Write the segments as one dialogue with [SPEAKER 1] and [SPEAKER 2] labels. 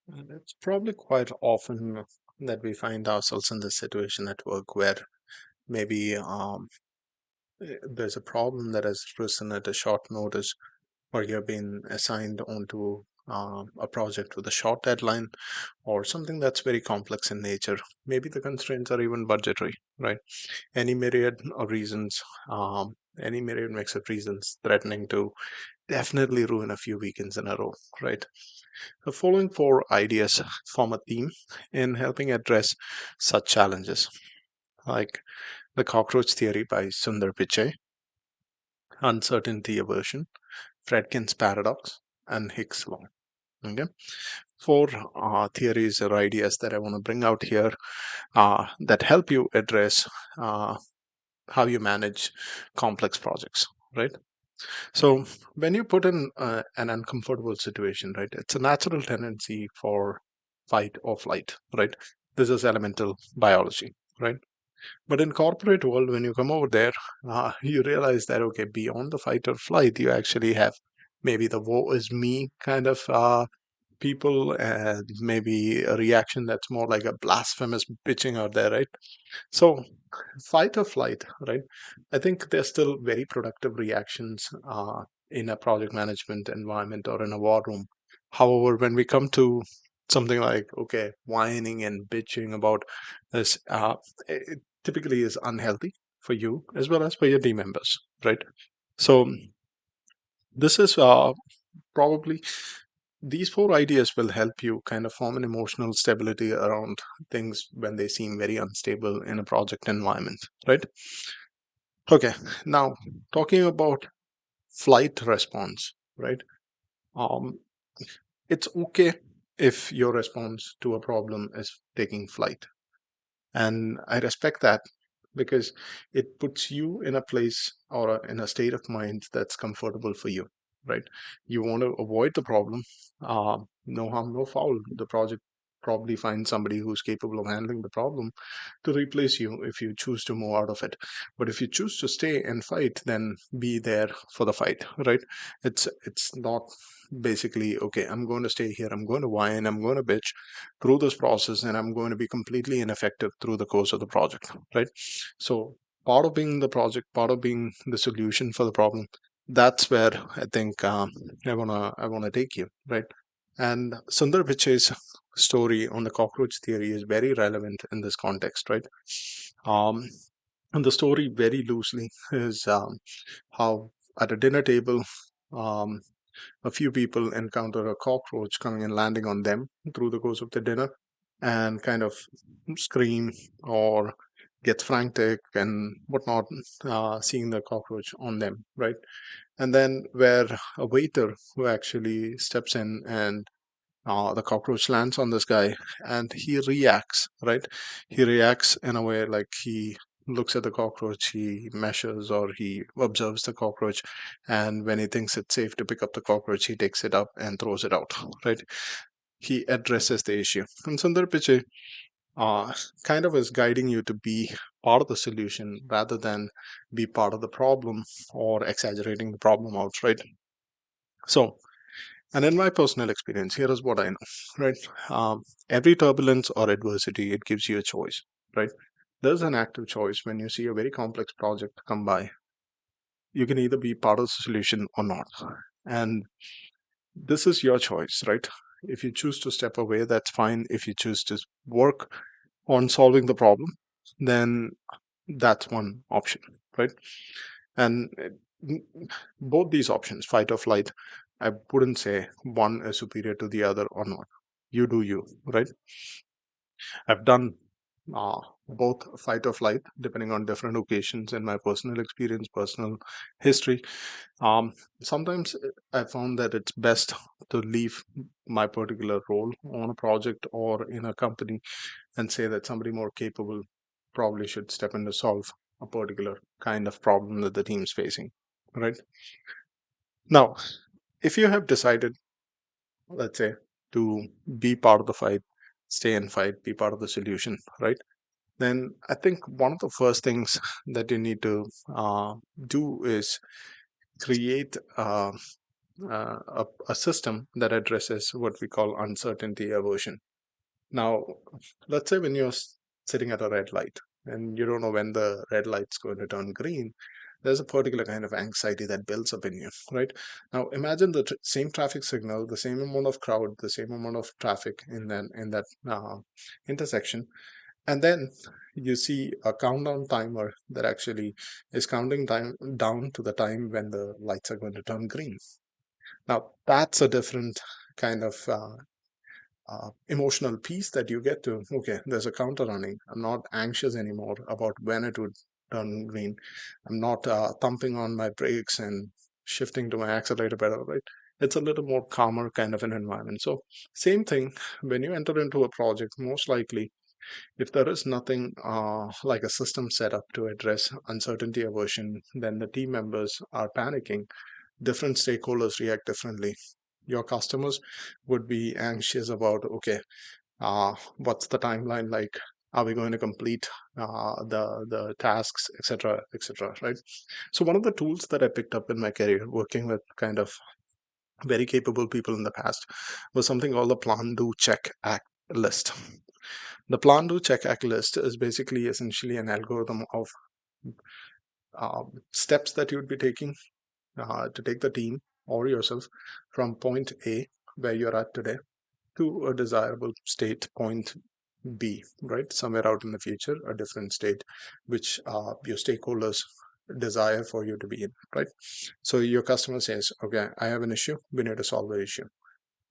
[SPEAKER 1] And it's probably quite often that we find ourselves in this situation at work where maybe there's a problem that has arisen at a short notice, or you've been assigned onto a project with a short deadline, or something that's very complex in nature. Maybe the constraints are even budgetary, right? Any myriad of reasons, any myriad mix of reasons threatening to definitely ruin a few weekends in a row, right? The following four ideas form a theme in helping address such challenges, like the cockroach theory by Sundar Pichai, uncertainty aversion, Fredkin's paradox, and Hicks law. Okay, four theories or ideas that I want to bring out here that help you address how you manage complex projects, right? So when you put in an uncomfortable situation, right, it's a natural tendency for fight or flight, right? This is elemental biology, right? But in corporate world, when you come over there, you realize that okay, beyond the fight or flight, you actually have maybe the woe is me kind of people, and maybe a reaction that's more like a blasphemous bitching out there, right? So, fight or flight, right? I think they're still very productive reactions in a project management environment or in a war room. However, when we come to something like, okay, whining and bitching about this, it typically is unhealthy for you as well as for your team members, right? So, this is probably these four ideas will help you kind of form an emotional stability around things when they seem very unstable in a project environment, right? Okay, now talking about flight response, right? Um, it's okay if your response to a problem is taking flight. And I respect that because it puts you in a place or in a state of mind that's comfortable for you, right? You want to avoid the problem. No harm, no foul. The project probably finds somebody who's capable of handling the problem to replace you if you choose to move out of it. But if you choose to stay and fight, then be there for the fight, right? It's not basically okay, I'm going to stay here, I'm going to whine, I'm going to bitch through this process, and I'm going to be completely ineffective through the course of the project, right? So part of being the project, part of being the solution for the problem, that's where I think I wanna take you, right? And Sundar Pichai's story on the cockroach theory is very relevant in this context, right? Um, and the story, very loosely, is how at a dinner table, um, a few people encounter a cockroach coming and landing on them through the course of the dinner and kind of scream or get frantic and whatnot, seeing the cockroach on them, right? And then where a waiter who actually steps in and the cockroach lands on this guy and he reacts, right? He reacts in a way like he looks at the cockroach, he measures or he observes the cockroach, and when he thinks it's safe to pick up the cockroach, he takes it up and throws it out, right? He addresses the issue. And Sundar Pichai uh, kind of is guiding you to be part of the solution rather than be part of the problem or exaggerating the problem out, right? So, and in my personal experience, here is what I know, right? Every turbulence or adversity, it gives you a choice, right? There's an active choice when you see a very complex project come by. You can either be part of the solution or not. And this is your choice, right? If you choose to step away, that's fine. If you choose to work on solving the problem, then that's one option, right? And both these options, fight or flight, I wouldn't say one is superior to the other or not. You do you, right? I've done uh, both fight or flight depending on different occasions in my personal experience, personal history. Um, Sometimes I found that it's best to leave my particular role on a project or in a company and say that somebody more capable probably should step in to solve a particular kind of problem that the team's facing, right? Now, if you have decided, let's say, to be part of the fight, stay and fight, be part of the solution, right? Then I think one of the first things that you need to do is create. a system that addresses what we call uncertainty aversion. Now, let's say when you're sitting at a red light and you don't know when the red light's going to turn green, there's a particular kind of anxiety that builds up in you, right? Now, imagine the same traffic signal, the same amount of crowd, the same amount of traffic in that intersection, and then you see a countdown timer that actually is counting time down to the time when the lights are going to turn green. Now, that's a different kind of emotional peace that you get to, okay, there's a counter running. I'm not anxious anymore about when it would turn green. I'm not thumping on my brakes and shifting to my accelerator pedal, right? It's a little more calmer kind of an environment. So, same thing when you enter into a project, most likely, if there is nothing like a system set up to address uncertainty aversion, then the team members are panicking. Different stakeholders react differently. Your customers would be anxious about, okay, what's the timeline like? Are we going to complete the tasks, etc., etc., right? So one of the tools that I picked up in my career, working with kind of very capable people in the past, was something called the plan, do, check, act list. The plan, do, check, act list is basically essentially an algorithm of steps that you would be taking to take the team or yourself from point A, where you're at today, to a desirable state, point B, right? Somewhere out in the future, a different state, which your stakeholders desire for you to be in, right? So your customer says, okay, I have an issue, we need to solve the issue.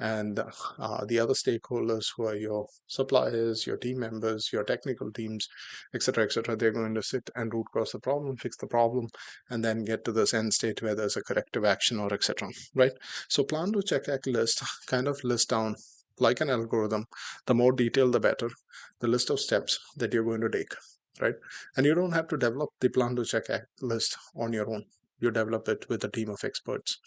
[SPEAKER 1] And the other stakeholders, who are your suppliers, your team members, your technical teams, etc., they're going to sit and root cause the problem, fix the problem, and then get to this end state where there's a corrective action or etc., right? So plan to check act list kind of list down, like an algorithm, the more detailed the better, the list of steps that you're going to take, right? And you don't have to develop the plan to check act list on your own. You develop it with a team of experts,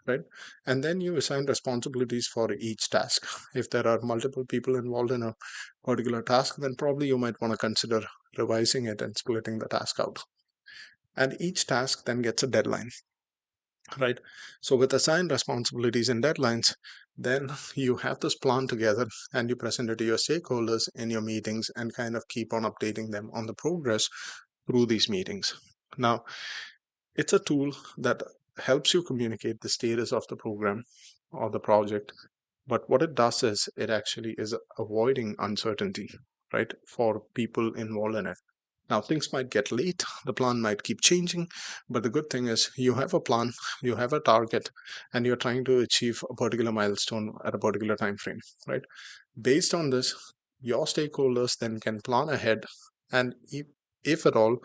[SPEAKER 1] right? And then you assign responsibilities for each task. If there are multiple people involved in a particular task, then probably you might want to consider revising it and splitting the task out. And each task then gets a deadline, right? So with assigned responsibilities and deadlines, then you have this plan together and you present it to your stakeholders in your meetings and kind of keep on updating them on the progress through these meetings. Now, it's a tool that helps you communicate the status of the program or the project. But what it does is it actually is avoiding uncertainty, right, for people involved in it. Now, things might get late, the plan might keep changing, but the good thing is you have a plan, you have a target, and you're trying to achieve a particular milestone at a particular time frame, right? Based on this, your stakeholders then can plan ahead, and if at all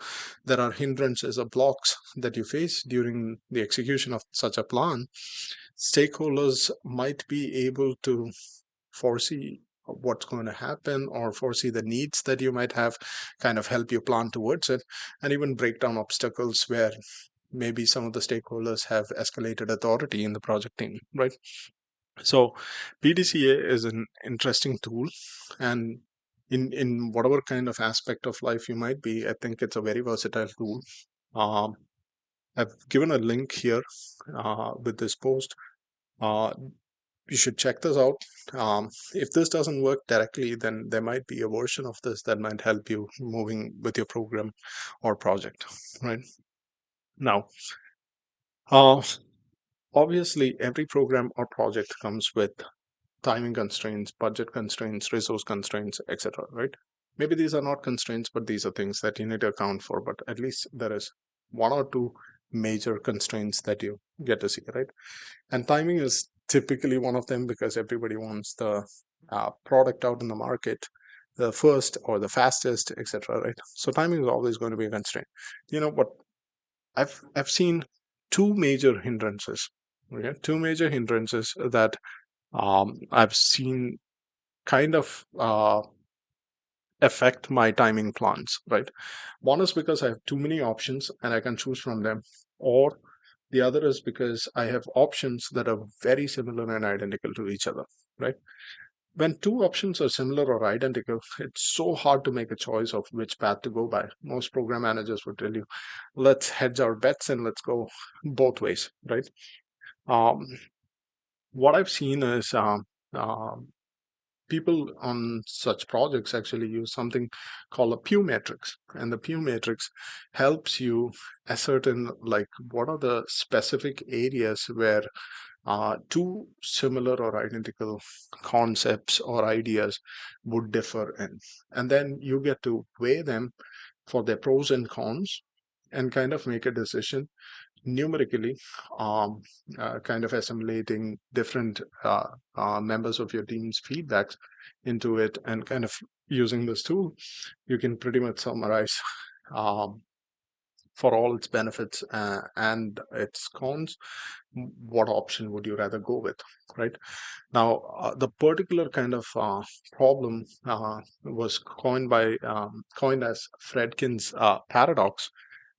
[SPEAKER 1] there are hindrances or blocks that you face during the execution of such a plan, stakeholders might be able to foresee what's going to happen or foresee the needs that you might have, kind of help you plan towards it, and even break down obstacles where maybe some of the stakeholders have escalated authority in the project team, right? So PDCA is an interesting tool, and in whatever kind of aspect of life you might be, I think it's a very versatile tool. um, I've given a link here with this post. uh, you should check this out. If this doesn't work directly, then there might be a version of this that might help you moving with your program or project, right? Now, uh, obviously every program or project comes with timing constraints, budget constraints, resource constraints, etc., right? Maybe these are not constraints, but these are things that you need to account for. But at least there is one or two major constraints that you get to see, right? And timing is typically one of them because everybody wants the product out in the market the first or the fastest, etc., right? So timing is always going to be a constraint. You know what? I've seen two major hindrances. Okay, two major hindrances that I've seen kind of affect my timing plans, right? One is because I have too many options and I can choose from them, or the other is because I have options that are very similar and identical to each other, right? When two options are similar or identical, it's so hard to make a choice of which path to go by. Most program managers would tell you, let's hedge our bets and let's go both ways, right? Um, what I've seen is people on such projects actually use something called a pew matrix, and the pew matrix helps you ascertain like what are the specific areas where two similar or identical concepts or ideas would differ in, and then you get to weigh them for their pros and cons and kind of make a decision numerically, um, kind of assimilating different members of your team's feedbacks into it, and kind of using this tool, you can pretty much summarize um, for all its benefits and its cons, what option would you rather go with, right? Now, the particular kind of problem was coined as Fredkin's paradox,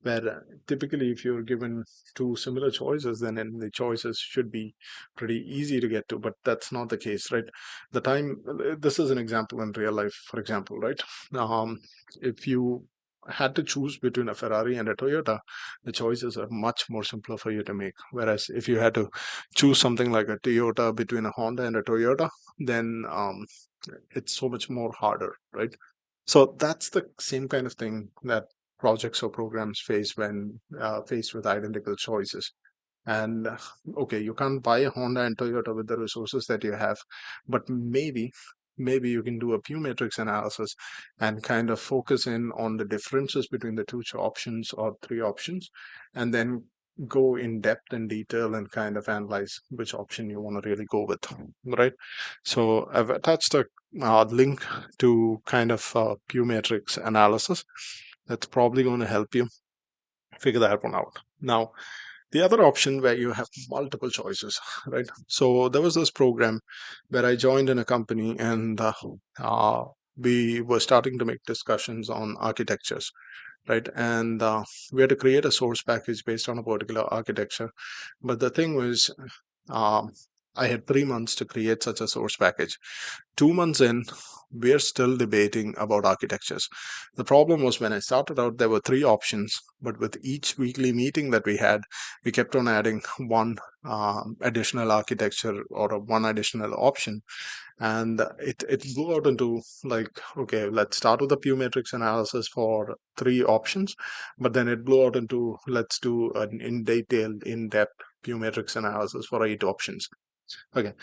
[SPEAKER 1] where typically if you're given two similar choices, then the choices should be pretty easy to get to, but that's not the case, right? This is an example in real life, for example, right? If you had to choose between a Ferrari and a Toyota, the choices are much more simpler for you to make. Whereas if you had to choose something like a Toyota between a Honda and a Toyota, then it's so much more harder, right? So that's the same kind of thing that projects or programs face when faced with identical choices. And okay, you can't buy a Honda and Toyota with the resources that you have, but maybe you can do a pew matrix analysis and kind of focus in on the differences between the options or three options, and then go in depth and detail and kind of analyze which option you want to really go with, right? So I've attached a link to kind of pew matrix analysis that's probably going to help you figure that one out. Now, the other option where you have multiple choices, right? So there was this program where I joined in a company, and uh, we were starting to make discussions on architectures, right? And we had to create a source package based on a particular architecture. But the thing was, um, I had 3 months to create such a source package. 2 months in, we're still debating about architectures. The problem was when I started out, there were three options, but with each weekly meeting that we had, we kept on adding one additional architecture or one additional option, and it blew out into like, okay, let's start with a pew matrix analysis for three options, but then it blew out into let's do an in-depth pew matrix analysis for 8 options. Okay.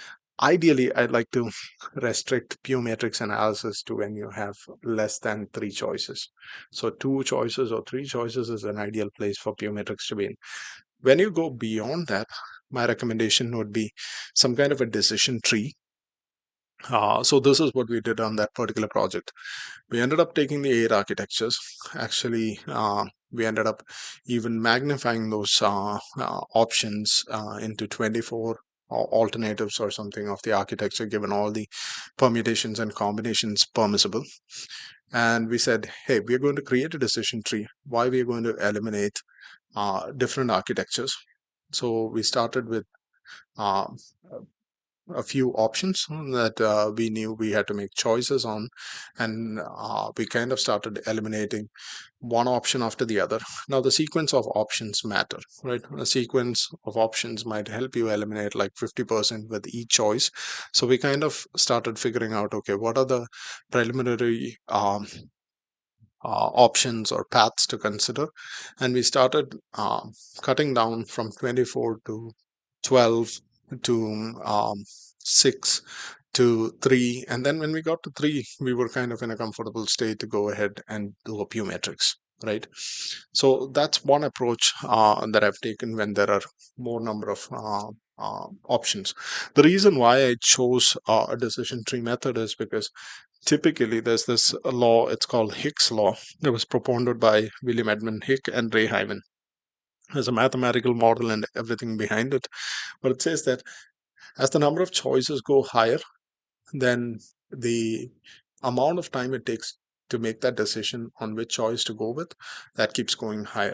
[SPEAKER 1] Ideally, I'd like to restrict pew matrix analysis to when you have less than three choices. So two choices or three choices is an ideal place for pew matrix to be in. When you go beyond that, my recommendation would be some kind of a decision tree. So this is what we did on that particular project. We ended up taking the 8 architectures. Actually, we ended up even magnifying those options into 24 alternatives or something of the architecture, given all the permutations and combinations permissible. And we said, hey, we're going to create a decision tree. Why we're going to eliminate different architectures. So we started with uh, a few options that we knew we had to make choices on, and we kind of started eliminating one option after the other. Now the sequence of options matter, right? A sequence of options might help you eliminate like 50% with each choice. So we kind of started figuring out, okay, what are the preliminary options or paths to consider, and we started cutting down from 24 to 12 to 6 to 3, and then when we got to 3, we were kind of in a comfortable state to go ahead and do a pew matrix, right? So that's one approach that I've taken when there are more number of options. The reason why I chose a decision tree method is because typically there's this law, it's called Hick's law. It was proposed by William Edmund Hick and Ray Hyman. There's a mathematical model and everything behind it, but it says that as the number of choices go higher, then the amount of time it takes to make that decision on which choice to go with, that keeps going higher,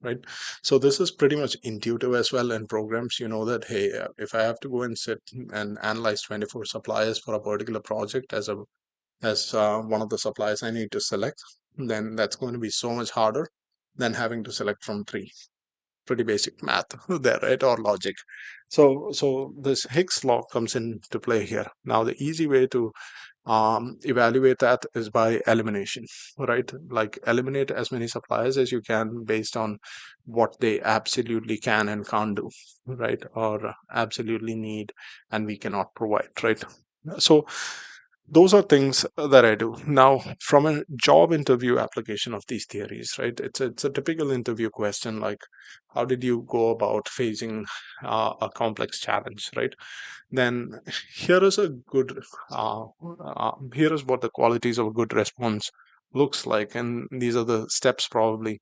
[SPEAKER 1] right? So this is pretty much intuitive as well in programs. You know that, hey, if I have to go and sit and analyze 24 suppliers for a particular project as one of the suppliers I need to select, then that's going to be so much harder than having to select from three. pretty basic math there, right? Or logic. So this Higgs law comes into play here. Now the easy way to evaluate that is by elimination, right? Like eliminate as many suppliers as you can based on what they absolutely can and can't do, right? Or absolutely need and we cannot provide, right? So those are things that I do. Now, from a job interview application of these theories, right? It's a typical interview question like, how did you go about facing a complex challenge, right? Then here is a good here is what the qualities of a good response looks like, and these are the steps probably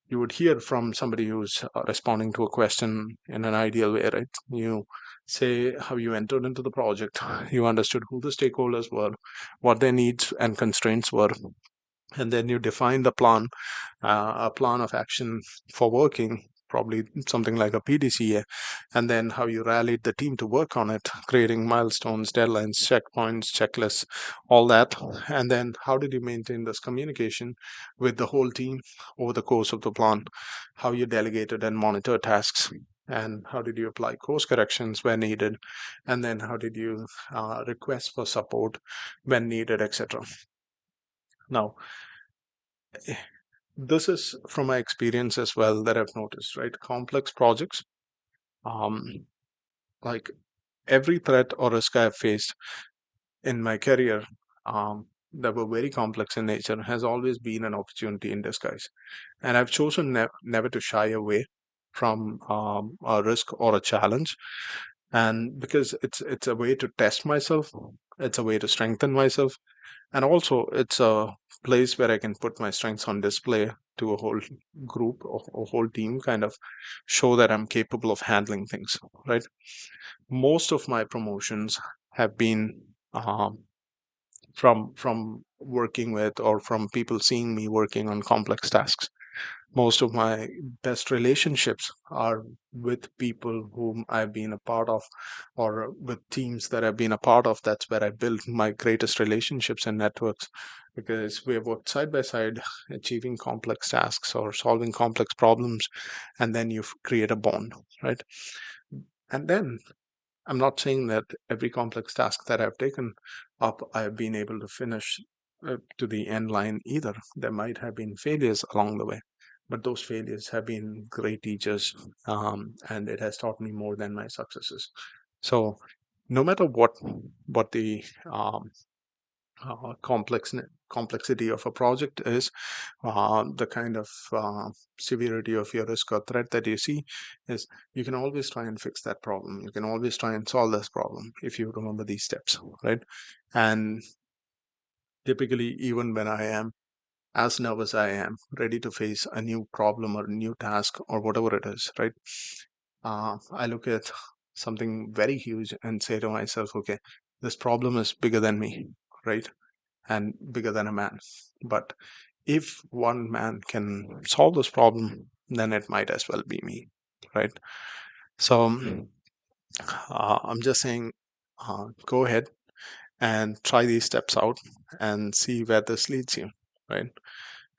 [SPEAKER 1] you would hear from somebody who's responding to a question in an ideal way, right? You say how you entered into the project, you understood who the stakeholders were, what their needs and constraints were, and then you define the plan, a plan of action for working, probably something like a PDCA, and then how you rallied the team to work on it, creating milestones, deadlines, checkpoints, checklists, all that. And then how did you maintain this communication with the whole team over the course of the plan, how you delegated and monitored tasks. And how did you apply course corrections when needed? And then how did you request for support when needed, etc. Now, this is from my experience as well that I've noticed, right? Complex projects, um, like every threat or risk I've faced in my career, that were very complex in nature, has always been an opportunity in disguise. And I've chosen never to shy away from a risk or a challenge, and because it's a way to test myself, it's a way to strengthen myself, and also it's a place where I can put my strengths on display to a whole group or a whole team, kind of show that I'm capable of handling things, right? Most of my promotions have been from working with or from people seeing me working on complex tasks. Most of my best relationships are with people whom I've been a part of, or with teams that I've been a part of. That's where I built my greatest relationships and networks, because we have worked side by side achieving complex tasks or solving complex problems, and then you create a bond, right? And then I'm not saying that every complex task that I've taken up, I've been able to finish to the end line either. There might have been failures along the way, but those failures have been great teachers, and it has taught me more than my successes. So, no matter what the complexity of a project is, the kind of severity of your risk or threat that you see, is you can always try and fix that problem. You can always try and solve this problem if you remember these steps, right? And typically, even when I am as nervous I am, ready to face a new problem or a new task or whatever it is, right? I look at something very huge and say to myself, okay, this problem is bigger than me, right? And bigger than a man. But if one man can solve this problem, then it might as well be me, right? So I'm just saying, go ahead and try these steps out and see where this leads you, right?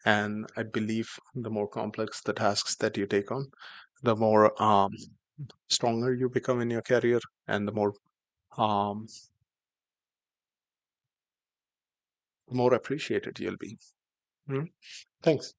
[SPEAKER 1] And I believe the more complex the tasks that you take on, the more stronger you become in your career, and um, the more appreciated you'll be. Hmm? Thanks.